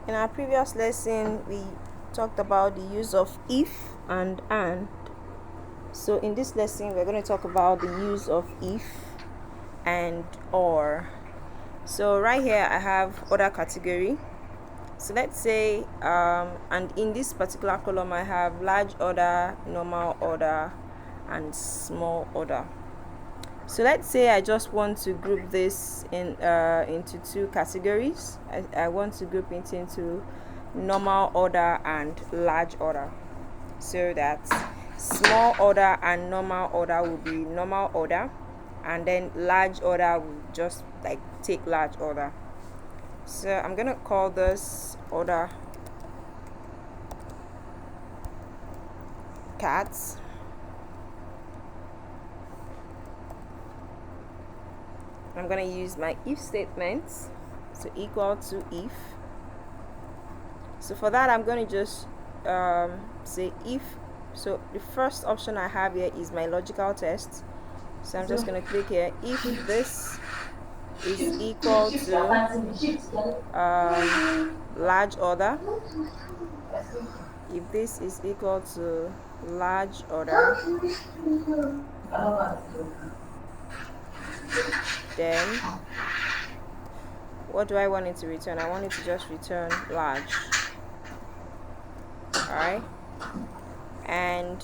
In our previous lesson, we talked about the use of if and and. So in this lesson, we're going to talk about the use of if and or. So right here, I have order category. So let's say, and in this particular column, I have large order, normal order, and small order. So let's say I just want to group this into two categories. I want to group it into normal order and large order, so that small order and normal order will be normal order, and then large order will just like take large order. So I'm gonna call this order cats. I'm going to use my if statements, so equal to if. So for that, I'm going to just say if. So the first option I have here is my logical test. So I'm just going to click here. If this is equal to large order, if this is equal to large order, then what do I want it to return? I want it to just return large. Alright, and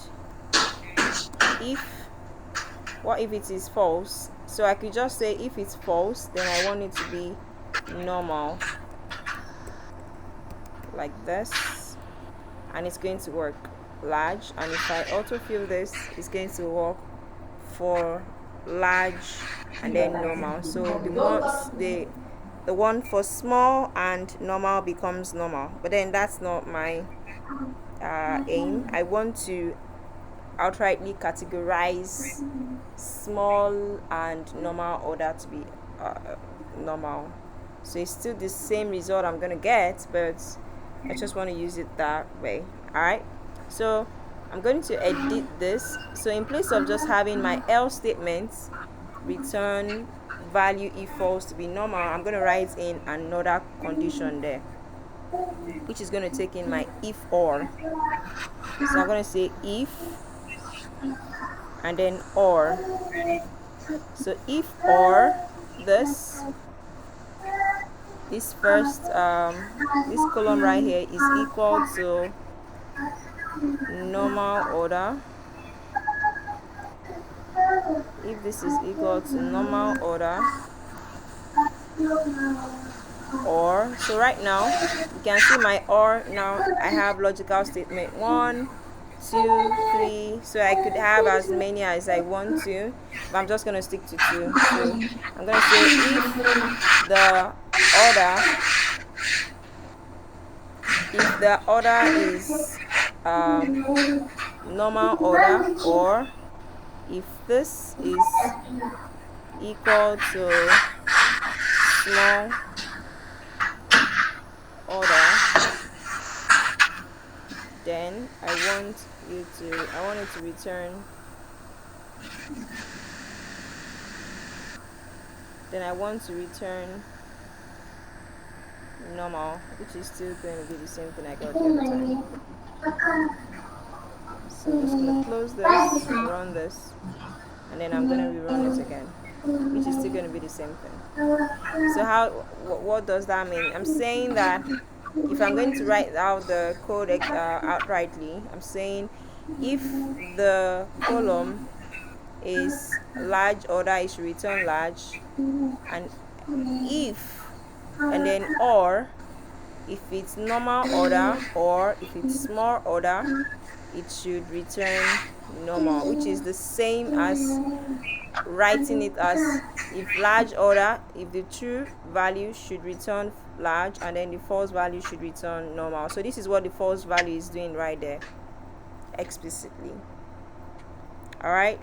what if it is false? So I could just say if it's false, then I want it to be normal, like this, and it's going to work large. And if I autofill this, it's going to work for large and then normal. So the one for small and normal becomes normal, but then that's not my aim. I want to outrightly categorize small and normal order to be normal. So it's still the same result I'm gonna get, but I just want to use it that way. Alright, so I'm going to edit this. So in place of just having my else statement return value if false to be normal, I'm going to write in another condition there, which is going to take in my if or. So I'm going to say if and then or. So if or this first this column right here is equal to normal order, if this is equal to normal order, or, so right now you can see my or. Now I have logical statement 1, 2, 3, so I could have as many as I want to, but I'm just going to stick to 2. So I'm going to say if the order is normal order, or if this is equal to small order, then I want it to return, normal, which is still going to be the same thing I got the other time. So I'm just going to close this, run this, and then I'm going to rerun it again, which is still going to be the same thing. So what does that mean? I'm saying that if I'm going to write out the code outrightly, I'm saying if the column is large order, it should return large, and then or if it's normal order or if it's small order, it should return normal, which is the same as writing it as if large order, if the true value should return large and then the false value should return normal. So this is what the false value is doing right there explicitly. All right.